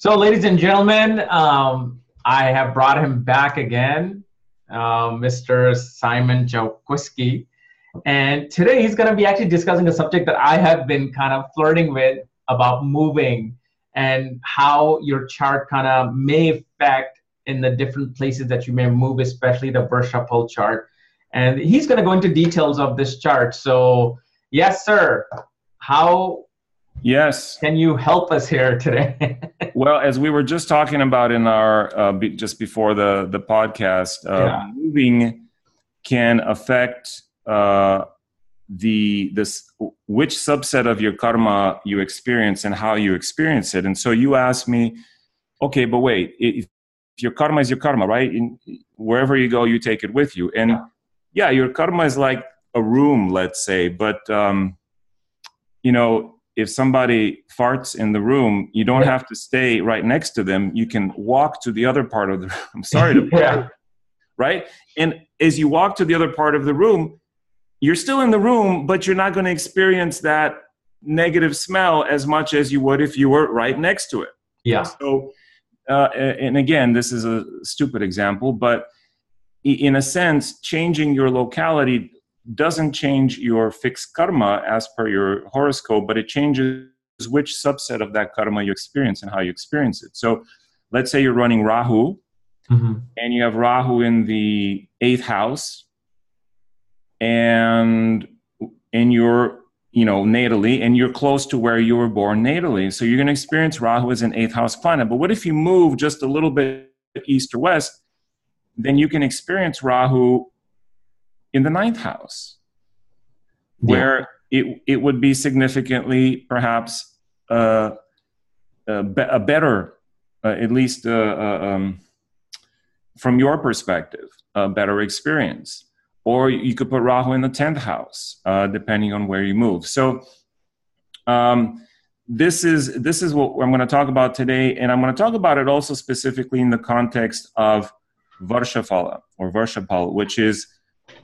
So, ladies and gentlemen, I have brought him back again, Mr. Simon Jokwiski. And today he's going to be actually discussing a subject that I have been kind of flirting with about moving and how your chart kind of may affect in the different places that you may move, especially the Varshaphal chart. And he's going to go into details of this chart. So, yes, sir. How Yes. can you help us here today? Well, as we were just talking about in our just before the podcast, moving can affect which subset of your karma you experience and how you experience it. And so you asked me, okay, but wait, if your karma is your karma, right? Wherever you go, you take it with you. And yeah, your karma is like a room, let's say, but if somebody farts in the room, you don't have to stay right next to them. You can walk to the other part of the room. I'm sorry to right? And as you walk to the other part of the room, you're still in the room, but you're not going to experience that negative smell as much as you would if you were right next to it. Yeah. So, and again, this is a stupid example, but in a sense, changing your locality doesn't change your fixed karma as per your horoscope, but it changes which subset of that karma you experience and how you experience it. So let's say you're running Rahu, and you have Rahu in the 8th house, and you're, natally, and you're close to where you were born natally. So you're going to experience Rahu as an 8th house planet. But what if you move just a little bit east or west? Then you can experience Rahu in the 9th house, where it would be significantly, perhaps, a better, at least from your perspective, a better experience. Or you could put Rahu in the 10th house, depending on where you move. So this is what I'm going to talk about today, and I'm going to talk about it also specifically in the context of Varshaphal, which is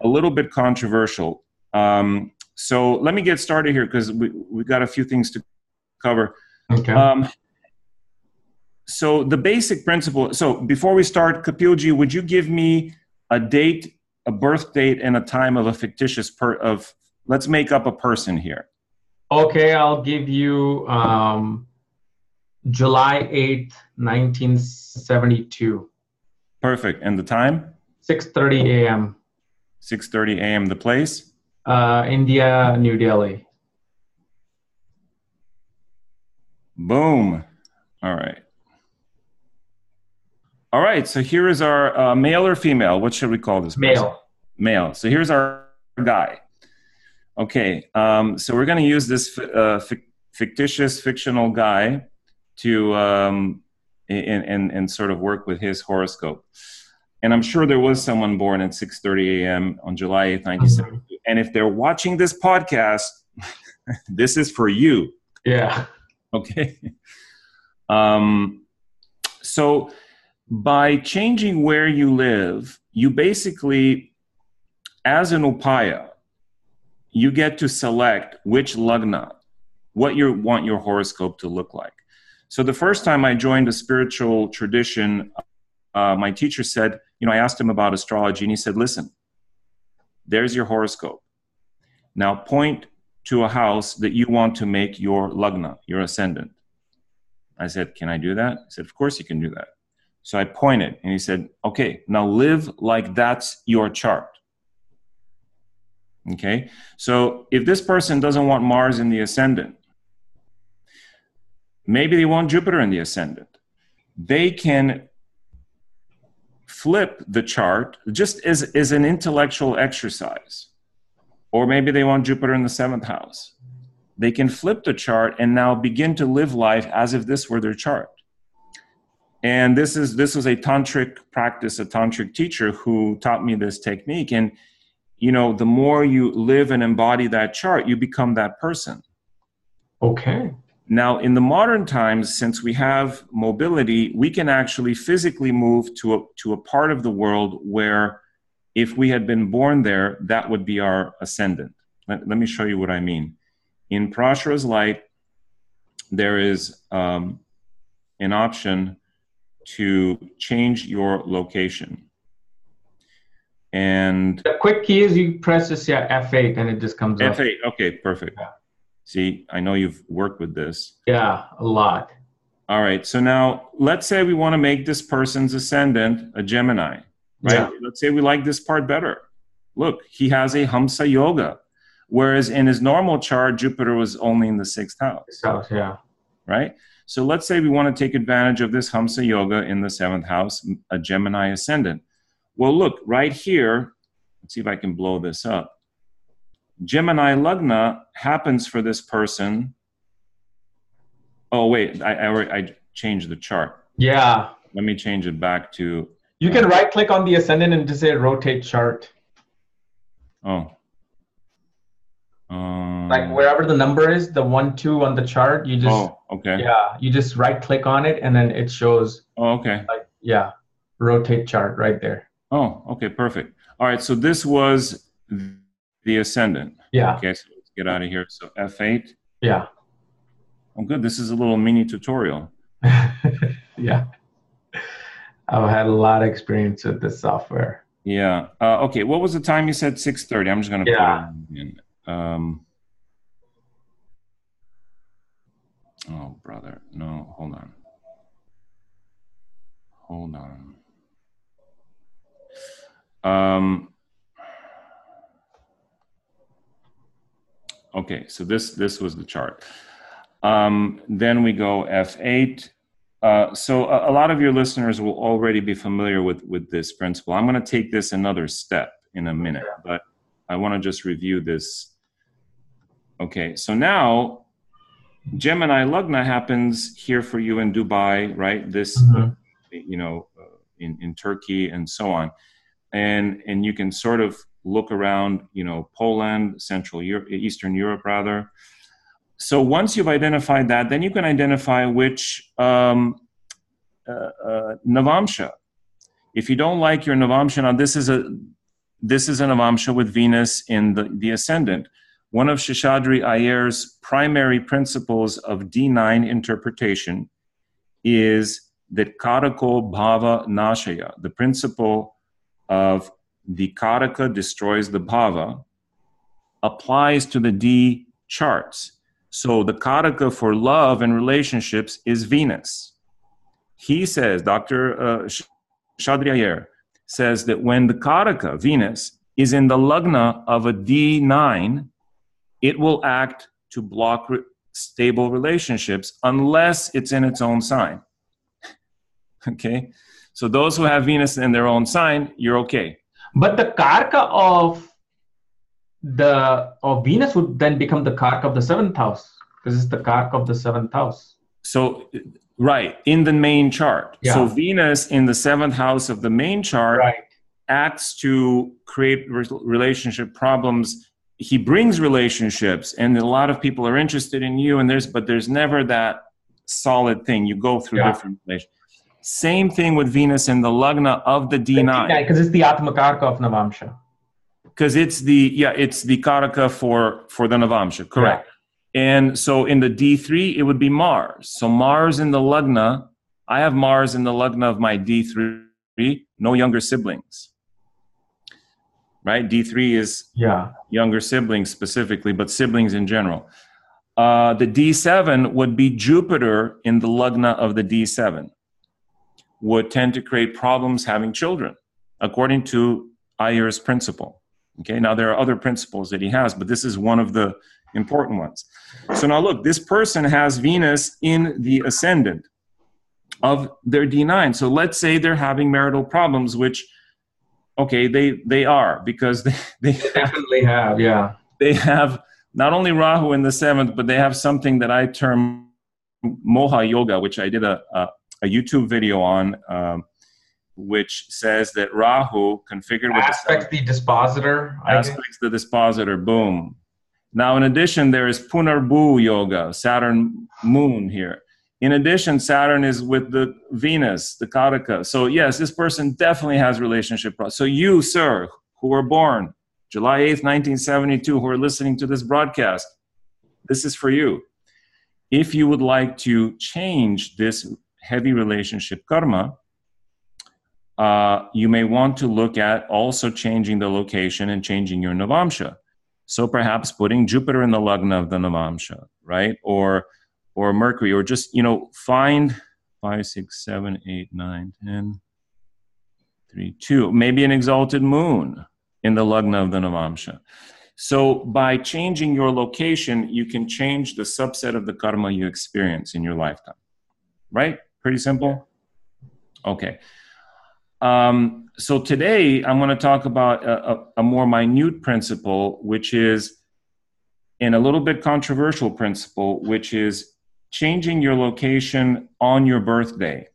a little bit controversial. So let me get started here because we've got a few things to cover. Okay. So the basic principle. So before we start, Kapilji, would you give me a date, a birth date, and a time of a fictitious let's make up a person here. Okay, I'll give you July 8th, 1972. Perfect. And the time? 6:30 a.m. 6:30 a.m. The place? India, New Delhi. Boom. All right. All right. So here is our male or female. What should we call this person? Male. Male. So here's our guy. Okay. So we're going to use this fictional guy to and sort of work with his horoscope. And I'm sure there was someone born at 6:30 a.m. on July 8th, 1972. And if they're watching this podcast, this is for you. Yeah. Okay. So by changing where you live, you basically, as an upaya, you get to select which lagna, what you want your horoscope to look like. So the first time I joined a spiritual tradition, my teacher said, I asked him about astrology, and he said, listen, there's your horoscope. Now point to a house that you want to make your lagna, your ascendant. I said, can I do that? He said, of course you can do that. So I pointed, and he said, okay, now live like that's your chart. Okay, so if this person doesn't want Mars in the ascendant, maybe they want Jupiter in the ascendant, they can flip the chart just as an intellectual exercise. Or maybe they want Jupiter in the 7th house. They can flip the chart and now begin to live life as if this were their chart. And this was a tantric practice, a tantric teacher who taught me this technique. And the more you live and embody that chart, you become that person. Okay. Now, in the modern times, since we have mobility, we can actually physically move to a part of the world where if we had been born there, that would be our ascendant. Let me show you what I mean. In Prashara's light, there is an option to change your location. And the quick key is you press this F8 and it just comes up. F8, okay, perfect. Yeah. See, I know you've worked with this. Yeah, a lot. All right, so now let's say we want to make this person's ascendant a Gemini, right? Yeah. Let's say we like this part better. Look, he has a Hamsa Yoga, whereas in his normal chart, Jupiter was only in the 6th house. Yeah. Right? So let's say we want to take advantage of this Hamsa Yoga in the 7th house, a Gemini ascendant. Well, look, right here, let's see if I can blow this up. Gemini Lagna happens for this person. Oh, wait, I changed the chart. Yeah. Let me change it back to... You can right-click on the ascendant and just say rotate chart. Oh. Like wherever the number is, the 1, 2 on the chart, you just... Oh, okay. Yeah, you just right-click on it and then it shows... Oh, okay. Like, yeah, rotate chart right there. Oh, okay, perfect. All right, so this was the ascendant. Yeah. Okay, so let's get out of here. So F8. Yeah. Oh, good. This is a little mini tutorial. Yeah. I've had a lot of experience with this software. Yeah. Okay, what was the time you said? 6:30. I'm just going to put it in. Oh, brother. No, hold on. Hold on. Okay, so this was the chart. Then we go F8. So a lot of your listeners will already be familiar with this principle. I'm going to take this another step in a minute, but I want to just review this. Okay, so now Gemini Lagna happens here for you in Dubai, right? This, you know, in Turkey and so on. And you can sort of look around, you know, Poland, Central Europe, Eastern Europe rather. So once you've identified that, then you can identify which Navamsha. If you don't like your Navamsha, now this is a Navamsha with Venus in the ascendant. One of Sheshadri Iyer's primary principles of D9 interpretation is that Karako Bhava Nashaya, the principle of the Karaka destroys the Bhava, applies to the D charts. So the Karaka for love and relationships is Venus. He says, Dr. Sheshadri Iyer says that when the Karaka, Venus, is in the Lagna of a D9, it will act to block stable relationships unless it's in its own sign. Okay? So those who have Venus in their own sign, you're okay. But the Karka of Venus would then become the Karka of the 7th house, because it's the Karka of the 7th house. So, right, in the main chart. Yeah. So Venus in the 7th house of the main chart acts to create relationship problems. He brings relationships, and a lot of people are interested in you, but there's never that solid thing. You go through different relationships. Same thing with Venus in the Lagna of the D9. Because it's the Atma Karka of Navamsha. Because it's the Karaka for the Navamsha, correct. Yeah. And so in the D3, it would be Mars. So Mars in the Lagna, I have Mars in the Lagna of my D3, no younger siblings. Right? D3 is younger siblings specifically, but siblings in general. The D7 would be Jupiter in the Lagna of the D7. Would tend to create problems having children, according to Iyer's principle. Okay, now there are other principles that he has, but this is one of the important ones. So now look, this person has Venus in the ascendant of their D9. So let's say they're having marital problems, which, okay, they are, because they definitely have, They have not only Rahu in the 7th, but they have something that I term Moha Yoga, which I did a YouTube video on, which says that Rahu configured with aspects the dispositor. Aspects the dispositor, boom. Now, in addition, there is Punarbu Yoga, Saturn Moon here. In addition, Saturn is with the Venus, the Karaka. So yes, this person definitely has relationship problems. So you, sir, who were born July 8th, 1972, who are listening to this broadcast, this is for you. If you would like to change this heavy relationship karma, you may want to look at also changing the location and changing your Navamsha. So perhaps putting Jupiter in the Lagna of the Navamsha, right? Or Mercury, or just, find 5, 6, 7, 8, 9, 10, 3, 2, maybe an exalted moon in the Lagna of the Navamsha. So by changing your location, you can change the subset of the karma you experience in your lifetime, right? Pretty simple. Okay. So today I'm going to talk about a more minute principle, which is, and a little bit controversial principle, which is changing your location on your birthday.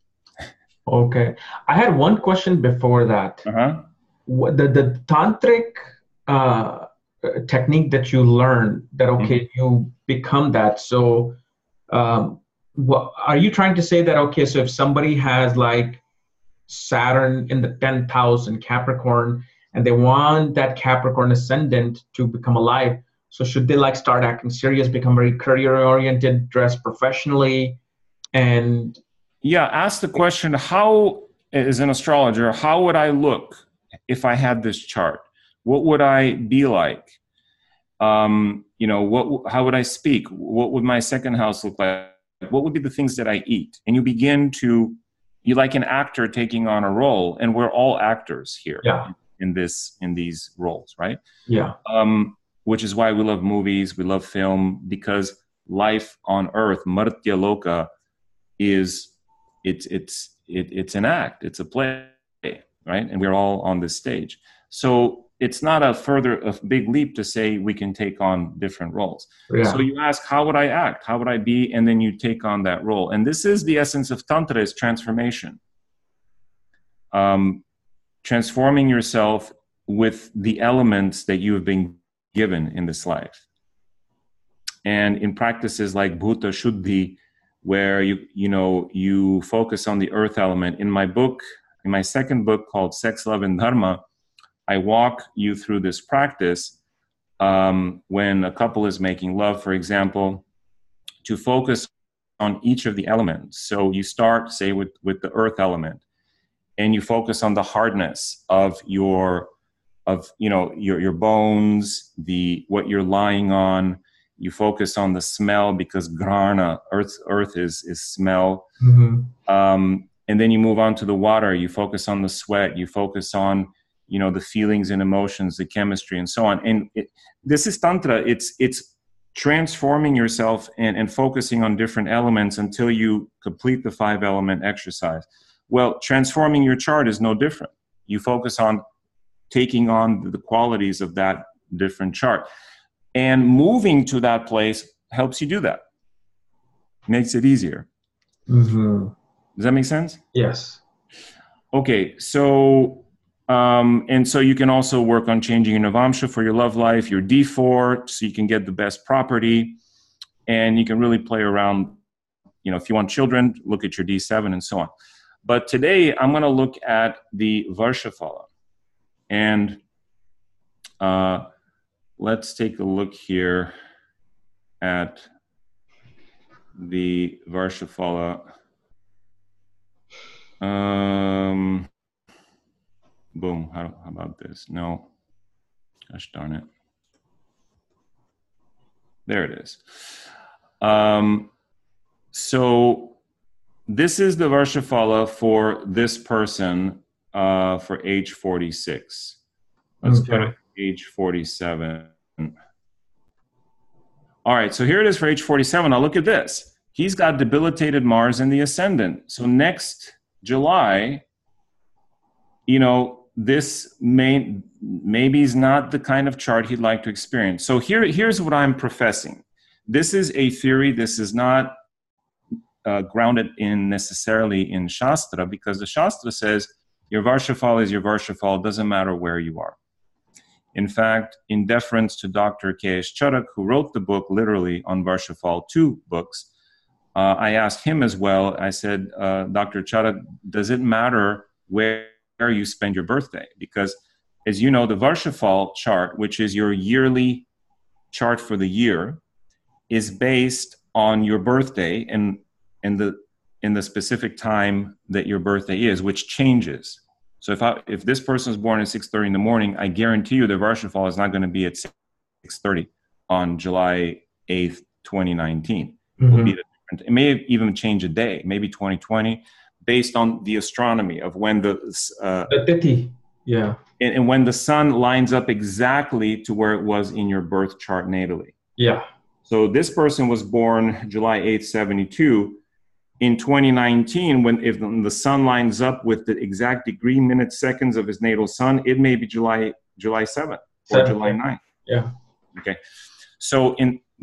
Okay. I had one question before that. Uh-huh. The tantric technique that you learn, that, okay, you become that. So are you trying to say that, okay, so if somebody has like Saturn in the 10th house in Capricorn, and they want that Capricorn ascendant to become alive, so should they like start acting serious, become very career oriented, dress professionally? And yeah, ask the question, how, as an astrologer, how would I look if I had this chart? What would I be like? How would I speak? What would my second house look like? What would be the things that I eat? And you begin to, you like an actor taking on a role, and we're all actors here in these roles, right? Yeah. Which is why we love movies, we love film, because life on Earth, Martya Loka, is it's an act, it's a play, right? And we're all on this stage. So it's not a big leap to say we can take on different roles. Yeah. So you ask, how would I act? How would I be? And then you take on that role. And this is the essence of Tantra, is transformation. Transforming yourself with the elements that you have been given in this life. And in practices like Bhuta Shuddhi, where you focus on the earth element. In my second book called Sex, Love, and Dharma, I walk you through this practice when a couple is making love, for example, to focus on each of the elements. So you start, say, with the earth element, and you focus on the hardness of your bones, what you're lying on. You focus on the smell, because grana, earth is smell. Mm-hmm. And then you move on to the water. You focus on the sweat. You focus on, the feelings and emotions, the chemistry, and so on. And this is Tantra. It's transforming yourself and focusing on different elements until you complete the 5-element exercise. Well, transforming your chart is no different. You focus on taking on the qualities of that different chart. And moving to that place helps you do that. Makes it easier. Mm-hmm. Does that make sense? Yes. Okay, so, and so you can also work on changing your Navamsha for your love life, your D4, so you can get the best property. And you can really play around, if you want children, look at your D7 and so on. But today I'm going to look at the Varshaphal. And let's take a look here at the Varshaphal. Boom. How about this? No. Gosh darn it. There it is. So this is the Varshaphal for this person for age 46. Let's go to age 47. All right, so here it is for age 47. Now look at this. He's got debilitated Mars in the ascendant. So next July, this maybe is not the kind of chart he'd like to experience. So here's what I'm professing. This is a theory. This is not grounded necessarily in Shastra, because the Shastra says your Varshaphal is your Varshaphal. It doesn't matter where you are. In fact, in deference to Dr. KRSchannel, who wrote the book literally on Varshaphal, 2 books, I asked him as well. I said, Dr. Charak, does it matter where you spend your birthday? Because, as you know, the Varshaphal chart, which is your yearly chart for the year, is based on your birthday, and the in the specific time that your birthday is, which changes. So if this person is born at 6:30 in the morning, I guarantee you the Varshaphal is not going to be at 6:30 on July 8th, 2019. Will be different. It may even change a day, maybe 2020, based on the astronomy of when the Tithi, yeah, and when the sun lines up exactly to where it was in your birth chart natally. Yeah. So this person was born July 8th, 72. In 2019, if the sun lines up with the exact degree, minutes, seconds of his natal sun, it may be July 7th or July 9th. Yeah. Okay.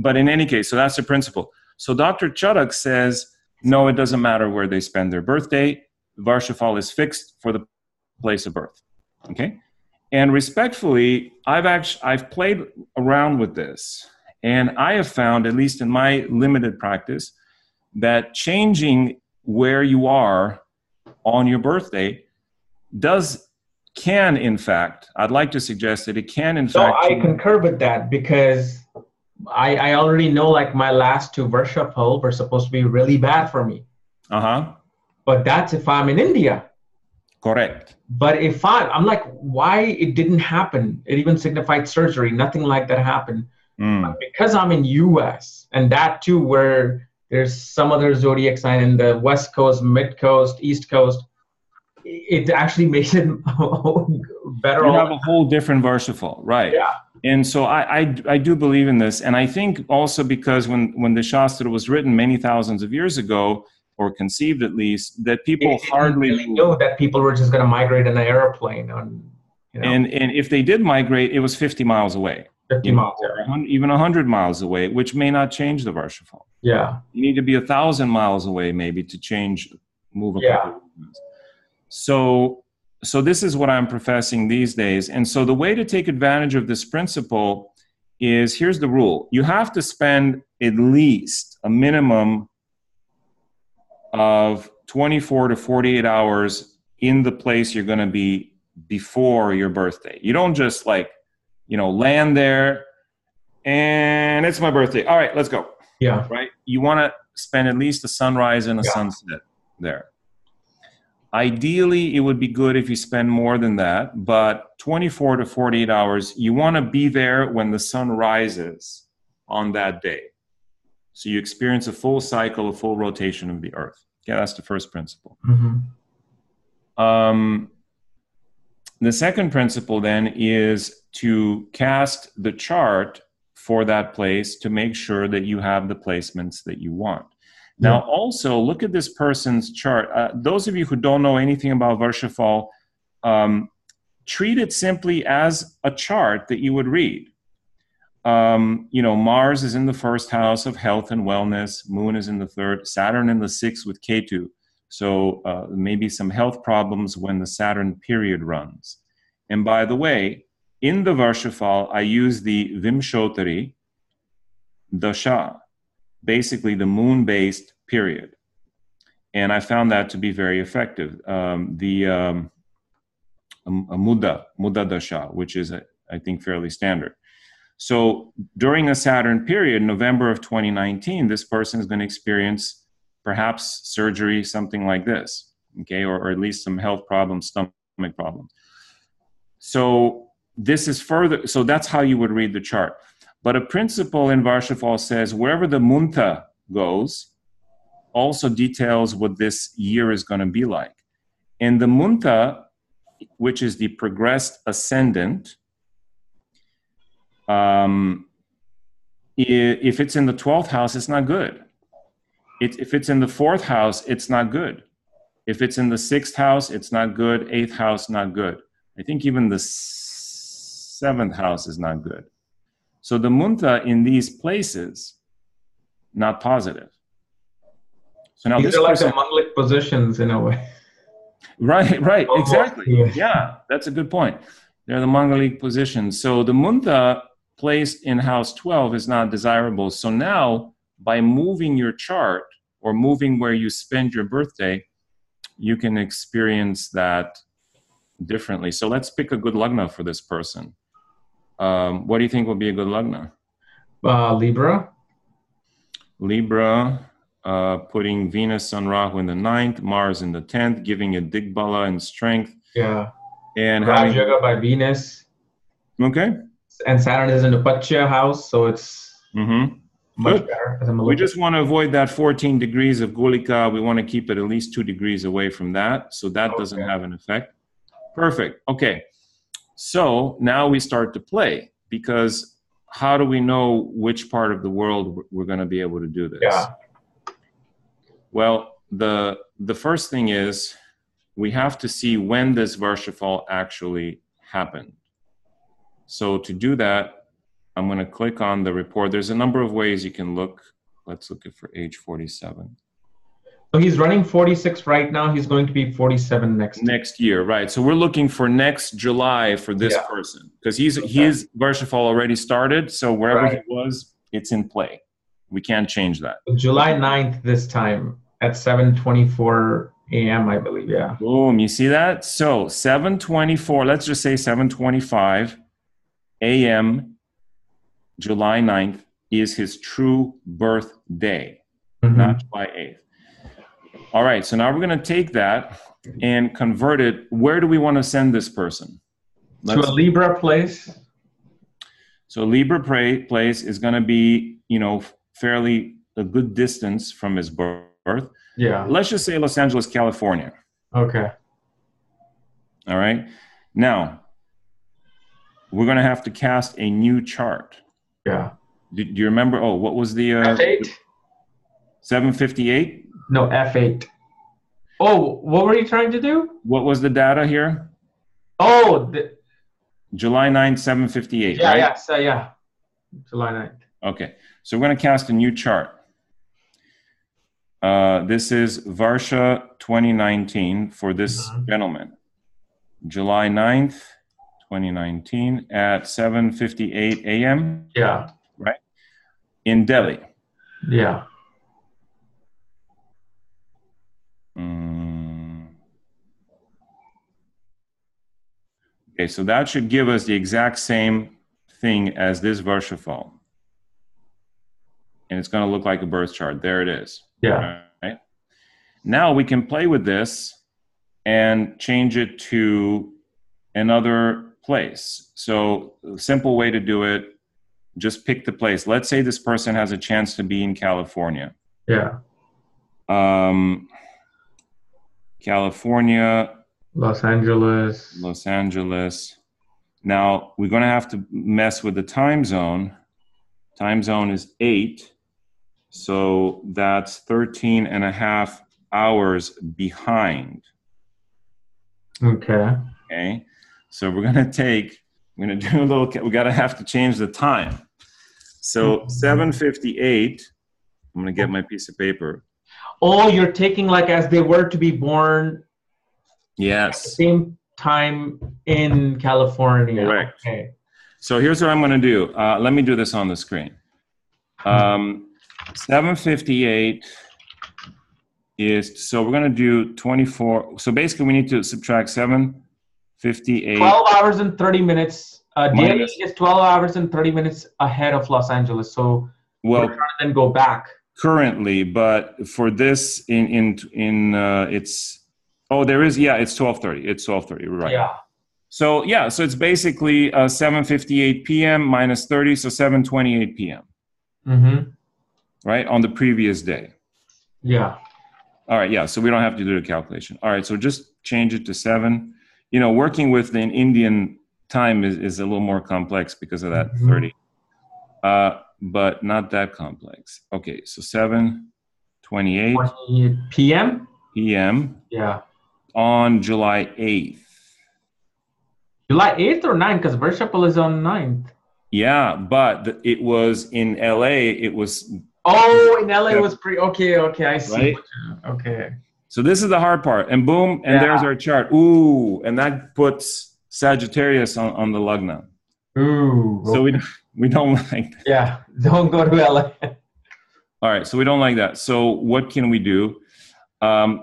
But in any case, so that's the principle. So Dr. Chadak says, no, it doesn't matter where they spend their birthday. Varshaphal is fixed for the place of birth. Okay. And respectfully, I've played around with this, and I have found, at least in my limited practice, that changing where you are on your birthday can in fact, I'd like to suggest that it can in fact. I concur with that, because I already know, like, my last two Varshaphal were supposed to be really bad for me. But that's if I'm in India. Correct. But if I'm like, why it didn't happen? It even signified surgery. Nothing like that happened. But because I'm in US, and that too, where there's some other zodiac sign in the West Coast, Mid Coast, East Coast, it actually makes it better. You have a whole different Varshaphal, right? Yeah. And so I do believe in this. And I think also because when the Shastra was written many thousands of years ago, or conceived at least, that people hardly really know that people were just going to migrate in an airplane. And if they did migrate, it was 50 miles away. 50 miles, or even 100 miles away, which may not change the Varshaphal. Yeah. You need to be 1,000 miles away maybe to move a couple of miles. So this is what I'm professing these days. And so the way to take advantage of this principle is, here's the rule. You have to spend at least a minimum of 24 to 48 hours in the place you're going to be before your birthday. You don't just land there and it's my birthday. All right, let's go. Yeah. Right? You want to spend at least a sunrise and a sunset there. Ideally, it would be good if you spend more than that, but 24 to 48 hours, you want to be there when the sun rises on that day. So you experience a full cycle, a full rotation of the earth. Okay, that's the first principle. The second principle then is to cast the chart for that place to make sure that you have the placements that you want. Now, also, look at this person's chart. Those of you who don't know anything about Varshaphal, treat it simply as a chart that you would read. Mars is in the first house of health and wellness. Moon is in the third. Saturn in the sixth with Ketu. So maybe some health problems when the Saturn period runs. And by the way, in the Varshaphal, I use the Vimshotari Dasha, basically the moon-based period. And I found that to be very effective. The Muda Dasha, which is, I think, fairly standard. So during a Saturn period, November of 2019, this person is going to experience perhaps surgery, something like this, okay, or at least some health problems, stomach problems. So this is further, so that's how you would read the chart. But a principle in Varshaphal says wherever the munta goes also details what this year is going to be like. And the munta, which is the progressed ascendant, if it's in the 12th house, it's not good. If it's in the 4th house, it's not good. If it's in the 6th house, it's not good. 8th house, not good. I think even the 7th house is not good. So the munta in these places, not positive. So now these are like the mangalic positions in a way. Right, exactly. Yeah, that's a good point. They're the mangalic positions. So the munta placed in house 12 is not desirable. So now, by moving your chart or moving where you spend your birthday, you can experience that differently. So let's pick a good lagna for this person. What do you think would be a good lagna? Libra. Libra. putting Venus, Sun, Rahu in the 9th, Mars in the 10th, giving it Digbala and strength. Yeah. And Raj having, Yoga by Venus. okay. And Saturn is in the Pacha house, so it's much Good. better. As I'm We looking. just want to avoid that 14 degrees of Gulika. We want to keep it at least 2 degrees away from that, so that doesn't have an effect. Perfect. Okay. So now we start to play, because how do we know which part of the world we're going to be able to do this? Yeah. Well, the first thing is we have to see when this Varshaphal actually happened. So to do that, I'm going to click on the report. There's a number of ways you can look. Let's look at for age 47. So he's running 46 right now. He's going to be 47 next year, right? So we're looking for next July for this person, because his Varshaphal already started. So wherever he was, it's in play. We can't change that. July 9th this time at 7:24 a.m. I believe. Yeah. Boom! You see that? So 7:24. Let's just say 7:25 a.m. July 9th is his true birthday, not July 8th. All right, so now we're going to take that and convert it. Where do we want to send this person? To a Libra place. So Libra place is going to be, fairly a good distance from his birth. Yeah. Let's just say Los Angeles, California. Okay. All right. Now, we're going to have to cast a new chart. Yeah. Do you remember? Oh, what was the... F8? 758? No, F8. Oh, what were you trying to do? What was the data here? Oh, July 9th, 758, yeah, right? yeah, so yeah. July 9th. Okay, so we're going to cast a new chart. This is Varsha 2019 for this gentleman. July 9th, 2019 at 7:58 a.m. Yeah. Right? In Delhi. Yeah. Okay, so that should give us the exact same thing as this Varshaphal. And it's going to look like a birth chart. There it is. Yeah. Right? Now we can play with this and change it to another place. So a simple way to do it, just pick the place. Let's say this person has a chance to be in California. Yeah. California. Los Angeles. Now, we're going to have to mess with the time zone. Time zone is 8. So that's 13 and a half hours behind. Okay. Okay. So we're going to do a little, we got to have to change the time. So 7:58, I'm going to get my piece of paper. Oh, you're taking like as they were to be born. Yes. At the same time in California. Correct. Okay. So here's what I'm going to do. Let me do this on the screen. 7:58 is, so we're going to do 24. So basically we need to subtract 7:58. 12 hours and 30 minutes. Delhi is 12 hours and 30 minutes ahead of Los Angeles. So we're trying to then go back. Currently, but for this it's, oh, there is, yeah, it's 12:30. It's 12:30, right. Yeah. So, yeah, so it's basically 7:58 p.m. minus 30, so 7:28 p.m. Right, on the previous day. Yeah. All right, yeah, so we don't have to do the calculation. All right, so just change it to 7. Working with an Indian time is a little more complex because of that 30. But not that complex. Okay, so 7:28 p.m. Yeah. On July 8th. July 8th or 9th? Because Varshaphal is on 9th. Yeah, but it was in LA. It was. Oh, in LA it was okay, I see. Right? Okay. So this is the hard part. And boom, and there's our chart. Ooh, and that puts Sagittarius on the Lagna. Ooh. So we don't like that. Yeah, don't go to LA. All right, so we don't like that. So what can we do?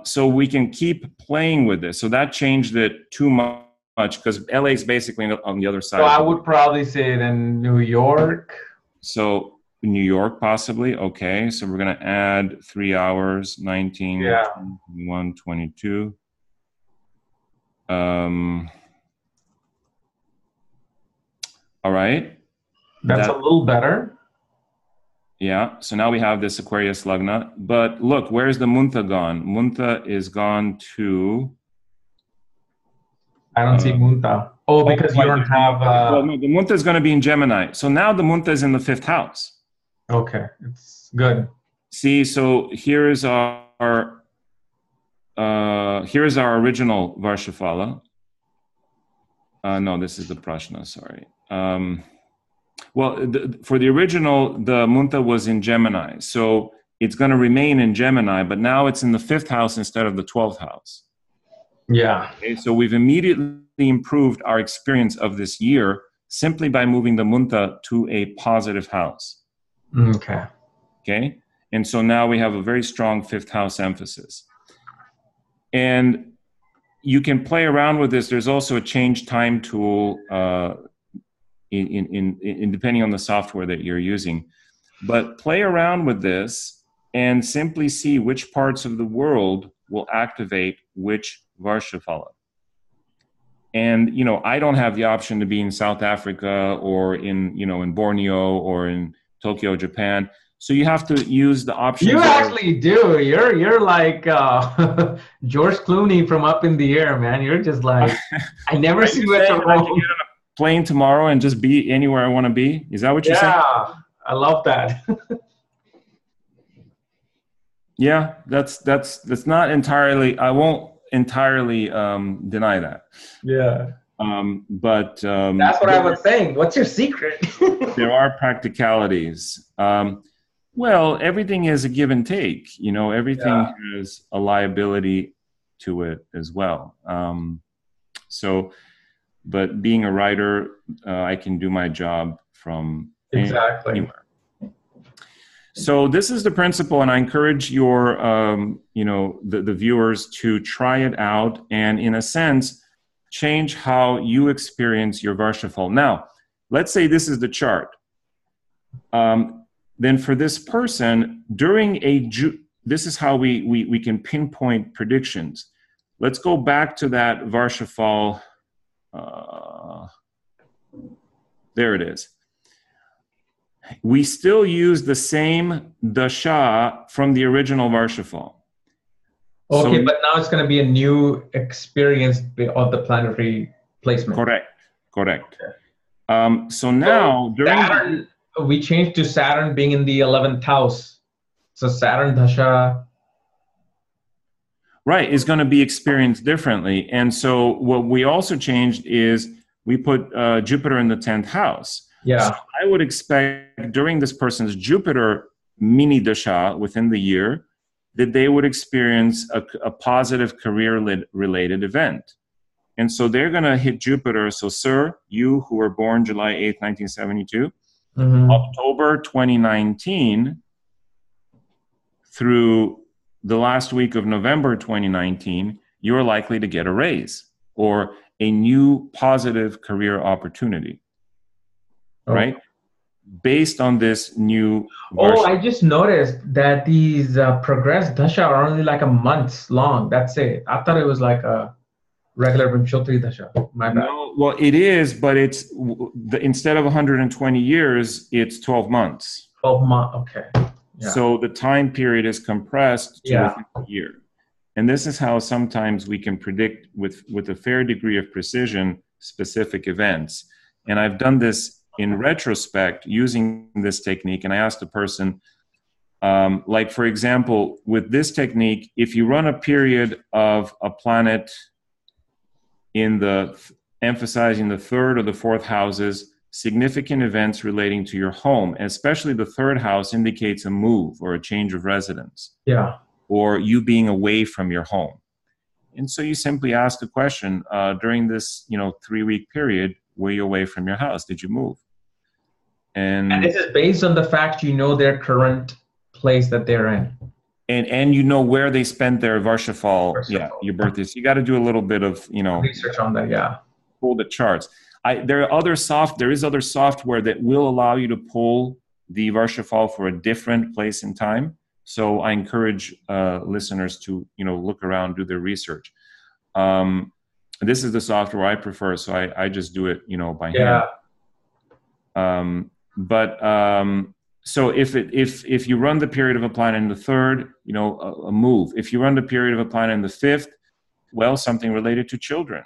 So we can keep playing with this. So that changed it too much because LA is basically on the other side. So I would probably say then New York. So New York, possibly. Okay, so we're going to add 3 hours, 19, 21, 22. All right. That's a little better. Yeah, so now we have this Aquarius Lagna. But look, where's the Munta gone? Munta is gone to... I don't see Munta. Oh, because you don't have... Well, no, the Munta is going to be in Gemini. So now the Munta is in the 5th house. Okay, it's good. See, so here's our original Varshaphal. No, this is the Prashna, sorry. For the original, the Munta was in Gemini. So it's going to remain in Gemini, but now it's in the 5th house instead of the 12th house. Yeah. Okay, so we've immediately improved our experience of this year simply by moving the Munta to a positive house. Okay. Okay. And so now we have a very strong 5th house emphasis. And you can play around with this. There's also a change time tool in depending on the software that you're using. But play around with this and simply see which parts of the world will activate which Varshaphal. And, I don't have the option to be in South Africa or in Borneo or in Tokyo, Japan. So you have to use the options. You actually do. You're like George Clooney from Up in the Air, man. You're just like, I never see what's wrong. I can get on a plane tomorrow and just be anywhere I want to be. Is that what you're saying? Yeah, I love that. Yeah, that's not entirely. I won't entirely deny that. Yeah. But that's what I was saying. What's your secret? There are practicalities. Well, everything is a give and take. Everything has a liability to it as well. But being a writer, I can do my job from anywhere. So this is the principle, and I encourage your, the viewers to try it out and, in a sense, change how you experience your Varshaphal. Now, let's say this is the chart. Then for this person, during this is how we can pinpoint predictions. Let's go back to that Varshaphal. There it is. We still use the same dasha from the original Varshaphal. Okay, but now it's going to be a new experience of the planetary placement. Correct. So now, during Saturn, we changed to Saturn being in the 11th house. So Saturn dasha. Right, is going to be experienced differently. And so what we also changed is we put Jupiter in the 10th house. Yeah. So I would expect during this person's Jupiter mini dasha within the year that they would experience a positive career-related event. And so they're going to hit Jupiter. So, sir, you who were born July 8th, 1972, October 2019 through the last week of November 2019, you're likely to get a raise or a new positive career opportunity. Right? Based on this new Varshaphal. I just noticed that these progressed dasha are only like a month long. That's it. I thought it was like a regular Vimshotri dasha. My bad. No, well, it is, but it's instead of 120 years, it's 12 months. 12 months, okay. Yeah. So the time period is compressed to within a year. And this is how sometimes we can predict with a fair degree of precision specific events. And I've done this in retrospect using this technique, and I asked the person, like for example, with this technique, if you run a period of a planet in emphasizing the 3rd or the 4th houses, significant events relating to your home, especially the 3rd house indicates a move or a change of residence. Yeah. Or you being away from your home. And so you simply ask the question, during this 3-week period, were you away from your house? Did you move? And this is based on the fact their current place that they're in. And where they spent their Varshaphal, your birthday. So you got to do a little bit of, research on that, pull the charts. There is other software that will allow you to pull the Varshaphal for a different place in time. So I encourage listeners to, look around, do their research. This is the software I prefer, so I just do it, by hand. So if you run the period of a planet in the third, a move. If you run the period of a planet in the fifth, well, something related to children.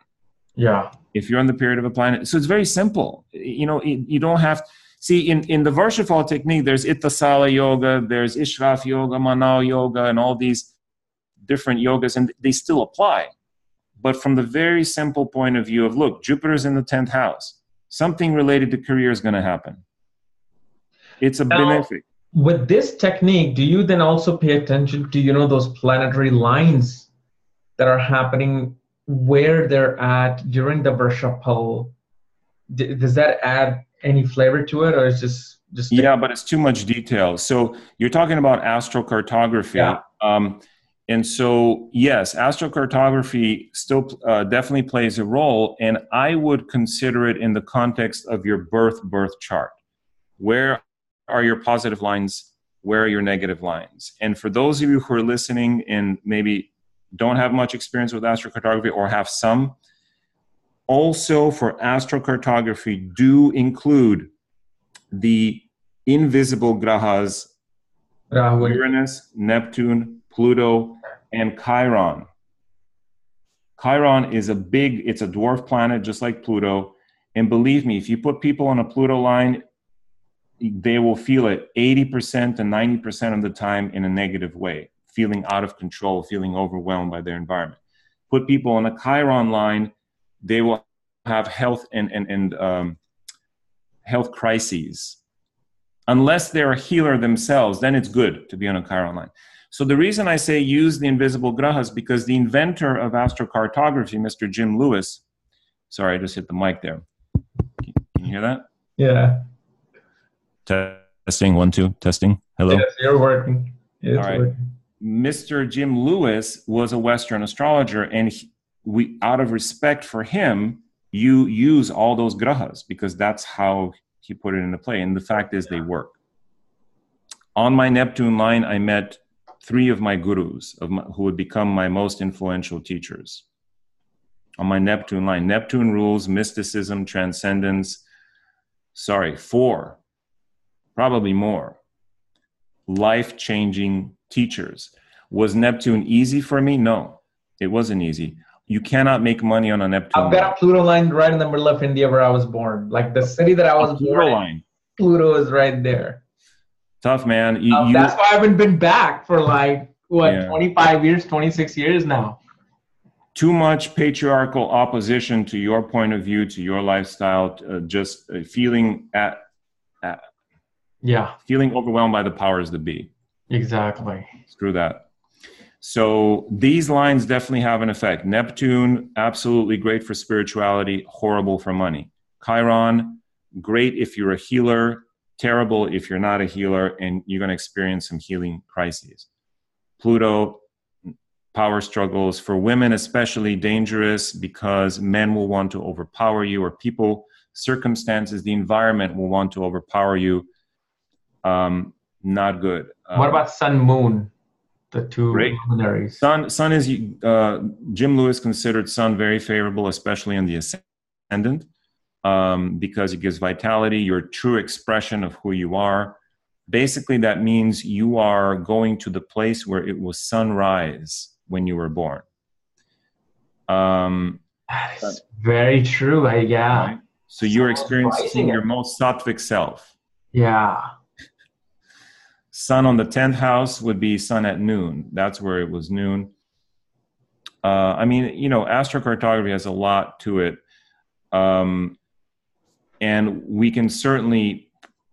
Yeah. If you're on the period of a planet, so it's very simple. You don't have. See, in the Varshaphal technique, there's Ittasala yoga, there's Ishraf yoga, Manal yoga, and all these different yogas, and they still apply. But from the very simple point of view of, look, Jupiter's in the 10th house. Something related to career is going to happen. It's a benefic. With this technique, do you then also pay attention to, those planetary lines that are happening, where they're at during the Varshaphal? Does that add any flavor to it, or is just yeah, but it's too much detail. So you're talking about astrocartography. Yeah. And so, yes, astrocartography still definitely plays a role, and I would consider it in the context of your birth chart. Where are your positive lines? Where are your negative lines? And for those of you who are listening and maybe don't have much experience with astrocartography or have some, also for astrocartography, do include the invisible grahas, Uranus, Neptune, Pluto, and Chiron. Chiron is it's a dwarf planet just like Pluto. And believe me, if you put people on a Pluto line, they will feel it 80% to 90% of the time in a negative way, feeling out of control, feeling overwhelmed by their environment. Put people on a Chiron line, they will have health and health crises. Unless they're a healer themselves, then it's good to be on a Chiron line. So the reason I say use the invisible grahas, because the inventor of astrocartography, Mr. Jim Lewis, sorry, I just hit the mic there. Can you hear that? Yeah. Testing, 1, 2, testing. Hello? Yes, you're working. It's all right. Working. Mr. Jim Lewis was a Western astrologer, and we, out of respect for him, you use all those grahas because that's how he put it into play. And the fact is they work. On my Neptune line, I met 3 of my gurus who would become my most influential teachers. On my Neptune line, Neptune rules mysticism, transcendence. 4, probably more. Life-changing teachers. Was Neptune easy for me? No, it wasn't easy. You cannot make money on a Neptune I've got a Pluto line right in the middle of India where I was born. Like the city that I was born in, Pluto is right there. Tough, man. That's why I haven't been back for 25 years, 26 years now. Too much patriarchal opposition to your point of view, to your lifestyle, just feeling feeling overwhelmed by the powers that be. Exactly. Screw that. So these lines definitely have an effect. Neptune, absolutely great for spirituality, horrible for money. Chiron, great if you're a healer, terrible if you're not a healer, and you're going to experience some healing crises. Pluto, power struggles. For women especially dangerous because men will want to overpower you, or people, circumstances, the environment will want to overpower you. Not good. What about Sun, Moon? The 2 luminaries. Sun is, Jim Lewis considered Sun very favorable, especially in the ascendant, because it gives vitality, your true expression of who you are. Basically, that means you are going to the place where it was sunrise when you were born. That is very true. Right? So you're experiencing your most sattvic self. Yeah. Sun on the 10th house would be sun at noon. That's where it was noon. Astrocartography has a lot to it. And we can certainly,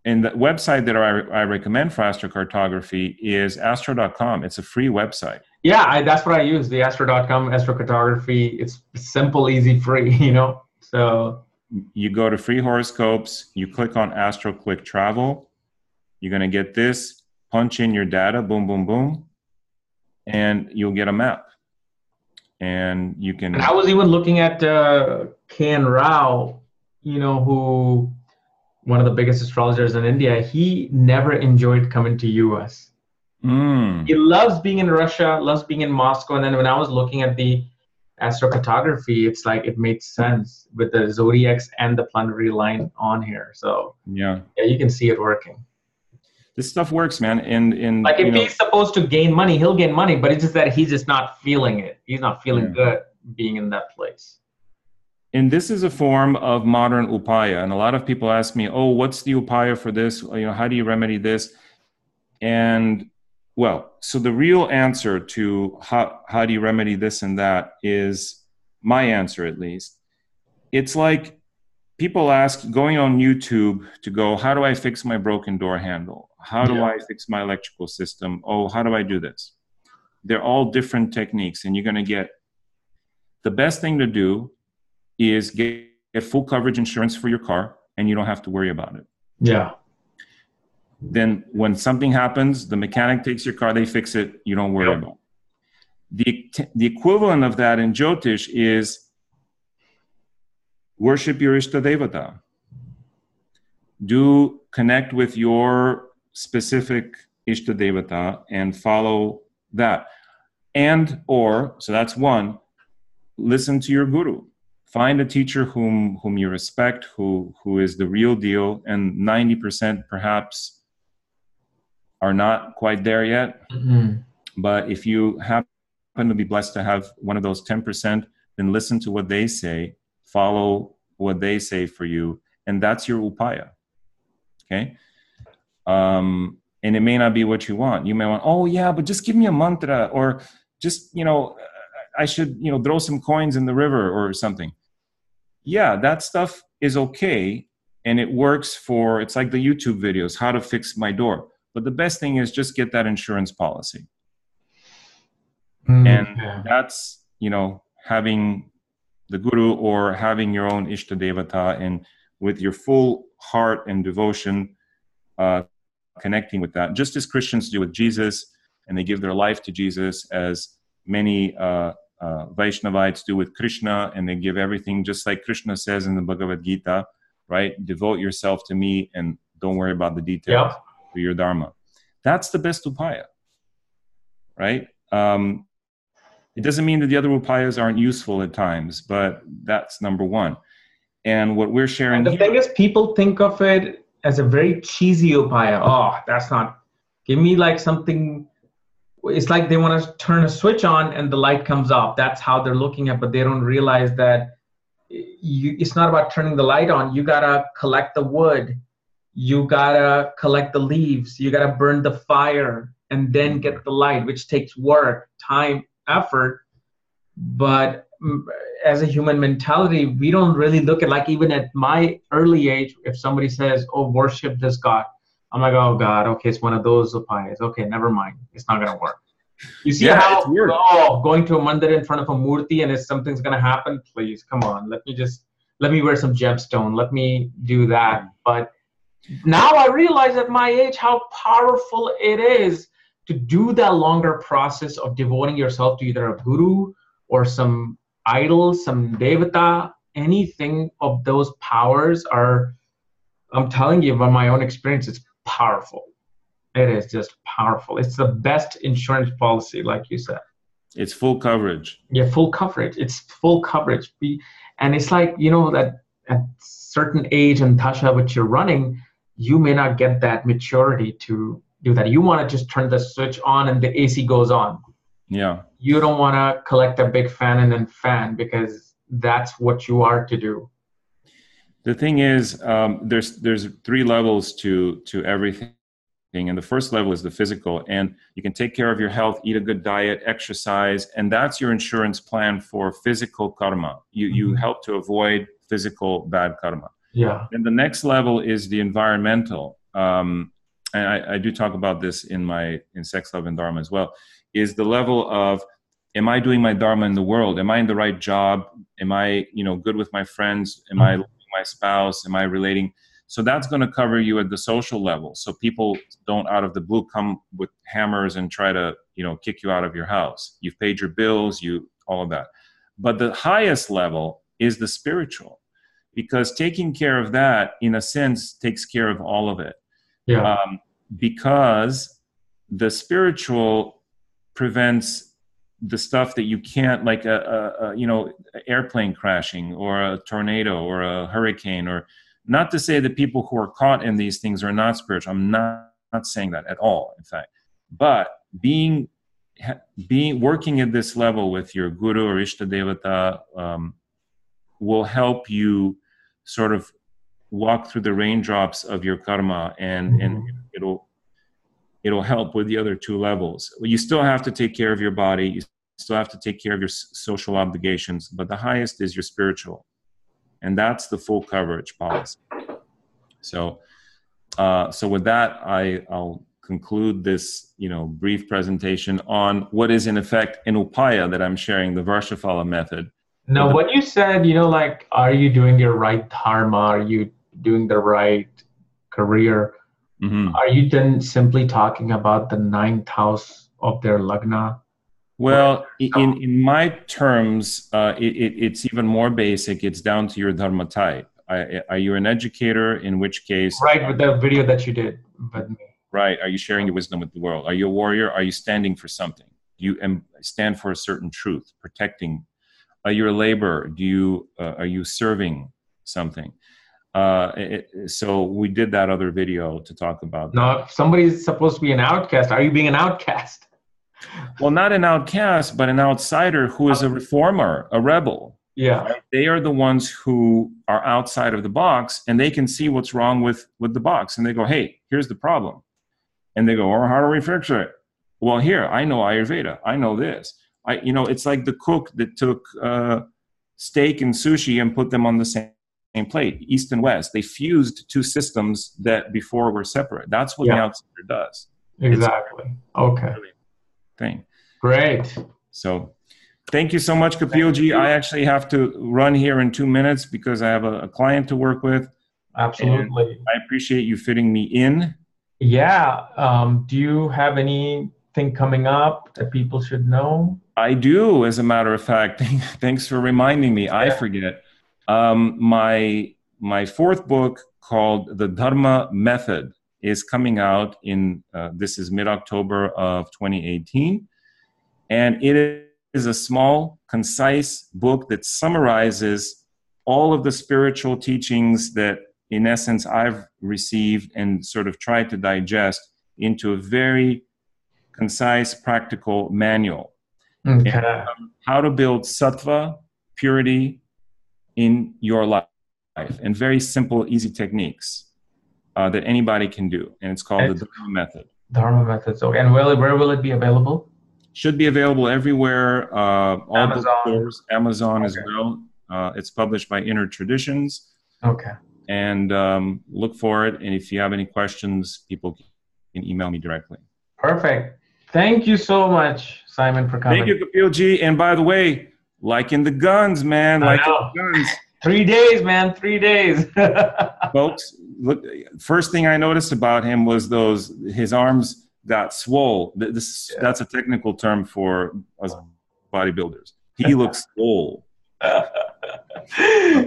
and the website that I recommend for astrocartography is astro.com. It's a free website. Yeah, that's what I use, the astro.com astrocartography. It's simple, easy, free, So you go to free horoscopes, you click on Astro, click travel. You're going to get this. Punch in your data, boom, boom, boom, and you'll get a map. And you can. And I was even looking at Kapiel Raaj, who one of the biggest astrologers in India, he never enjoyed coming to US. He loves being in Russia, loves being in Moscow. And then when I was looking at the astrocartography, it's like it made sense with the zodiacs and the planetary line on here. So Yeah. you can see it working. This stuff works, man. And like if he's supposed to gain money, he'll gain money, but it's just that he's just not feeling it. He's not feeling good being in that place. And this is a form of modern upaya. And a lot of people ask me, oh, what's the upaya for this? How do you remedy this? And well, so the real answer to how do you remedy this and that is my answer, at least. It's like people ask, going on YouTube to go, how do I fix my broken door handle? How do I fix my electrical system? Oh, how do I do this? They're all different techniques, and you're going to get the best thing to do is get full coverage insurance for your car, and you don't have to worry about it. Yeah. Then when something happens, the mechanic takes your car, they fix it, you don't worry about it. The equivalent of that in Jyotish is worship your Ishta Devata. Do connect with your specific Ishta Devata and follow that. So that's one, listen to your guru. Find a teacher whom you respect, who is the real deal, and 90% perhaps are not quite there yet. Mm-hmm. But if you happen to be blessed to have one of those 10%, then listen to what they say, follow what they say for you, and that's your upaya. Okay? And it may not be what you want. You may want, oh yeah, but just give me a mantra, or just, I should, throw some coins in the river or something. Yeah, that stuff is okay. And it works it's like the YouTube videos, how to fix my door. But the best thing is just get that insurance policy. And that's, having the guru or having your own Ishta Devata, and with your full heart and devotion, connecting with that. Just as Christians do with Jesus, and they give their life to Jesus, as many Vaishnavites do with Krishna, and they give everything, just like Krishna says in the Bhagavad Gita, right? Devote yourself to me and don't worry about the details for your Dharma. That's the best upaya, right? It doesn't mean that the other upayas aren't useful at times, but that's number one. And what we're sharing the thing is, people think of it as a very cheesy upaya. Oh, that's not, give me like something. It's like they want to turn a switch on and the light comes off. That's how they're looking at it, but they don't realize that it's not about turning the light on. You got to collect the wood. You got to collect the leaves. You got to burn the fire and then get the light, which takes work, time, effort. But as a human mentality, we don't really look at, like, even at my early age, if somebody says, oh, worship this God, I'm like, oh God, okay, it's one of those upayas. Okay, never mind. It's not going to work. You see how, going to a mandir in front of a murti and if something's going to happen, please, come on, let me wear some gemstone. Let me do that. But now I realize at my age how powerful it is to do that longer process of devoting yourself to either a guru or some idol, some devata. Anything of those powers are, I'm telling you from my own experience, it's powerful. It is just powerful. It's the best insurance policy, like you said. It's full coverage. Yeah, full coverage. It's full coverage. And it's like, that at certain age and tasha which you're running, you may not get that maturity to do that. You want to just turn the switch on and the AC goes on. Yeah. You don't want to collect a big fan and then fan, because that's what you are to do. The thing is, there's 3 levels to everything. And the first level is the physical, and you can take care of your health, eat a good diet, exercise, and that's your insurance plan for physical karma. You help to avoid physical bad karma. Yeah. And the next level is the environmental. And I do talk about this in Sex, Love, and Dharma as well, is the level of, am I doing my Dharma in the world? Am I in the right job? Am I, good with my friends? Am I loving my spouse? Am I relating? So that's going to cover you at the social level. So people don't out of the blue come with hammers and try to, kick you out of your house. You've paid your bills, all of that. But the highest level is the spiritual. because taking care of that, in a sense, takes care of all of it. Yeah. Because the spiritual prevents the stuff that you can't, like airplane crashing or a tornado or a hurricane, or not to say that people who are caught in these things are not spiritual. I'm not saying that at all, in fact. But working at this level with your guru or Ishta Devata will help you sort of walk through the raindrops of your karma, and it'll help with the other two levels. You still have to take care of your body. You still have to take care of your social obligations, but the highest is your spiritual, and that's the full coverage policy. So with that, I'll conclude this, brief presentation on what is in effect an upaya that I'm sharing, the Varshaphal method. Now, what you said, are you doing your right dharma? Are you doing the right career? Mm-hmm. Are you then simply talking about the 9th house of their lagna? Well, in my terms, it's even more basic. It's down to your dharma type. Are you an educator? In which case, right, with the video that you did with me. Right. Are you sharing your wisdom with the world? Are you a warrior? Are you standing for something? Do you stand for a certain truth, protecting? Are you a laborer? Are you serving something? So we did that other video to talk about that. Now, if somebody's supposed to be an outcast, are you being an outcast? Well, not an outcast, but an outsider who is a reformer, a rebel. Yeah. Right? They are the ones who are outside of the box, and they can see what's wrong with the box. And they go, hey, here's the problem. And they go, oh, how do we fix it? Well, here, I know Ayurveda. I know this. It's like the cook that took steak and sushi and put them on the same plate, East and West. They fused two systems that before were separate. That's what the outsider does. Exactly. Okay. Thing. Great. So thank you so much, Kapilji. I actually have to run here in 2 minutes because I have a client to work with. Absolutely. I appreciate you fitting me in. Yeah. Do you have anything coming up that people should know? I do, as a matter of fact. Thanks for reminding me. I forget. My 4th book, called The Dharma Method, is coming out in, this is mid-October of 2018. And it is a small, concise book that summarizes all of the spiritual teachings that, in essence, I've received and sort of tried to digest into a very concise, practical manual. Okay. And, how to build sattva, purity in your life, and very simple, easy techniques that anybody can do. And it's called the Dharma Method. Dharma Method. Okay. And where will it be available? Should be available everywhere. All Amazon. bookstores, Amazon as well. It's published by Inner Traditions. Okay. And look for it. And if you have any questions, people can email me directly. Perfect. Thank you so much, Simon, for coming. Thank you, Kapilji. And by the way, liking the guns, man. Liking the guns. 3 days, man. 3 days. Folks, look. First thing I noticed about him was his arms got swole. That's a technical term for us bodybuilders. He looks swole.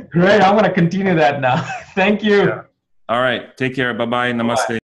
Great. I'm going to continue that now. Thank you. Yeah. All right. Take care. Bye-bye. Namaste.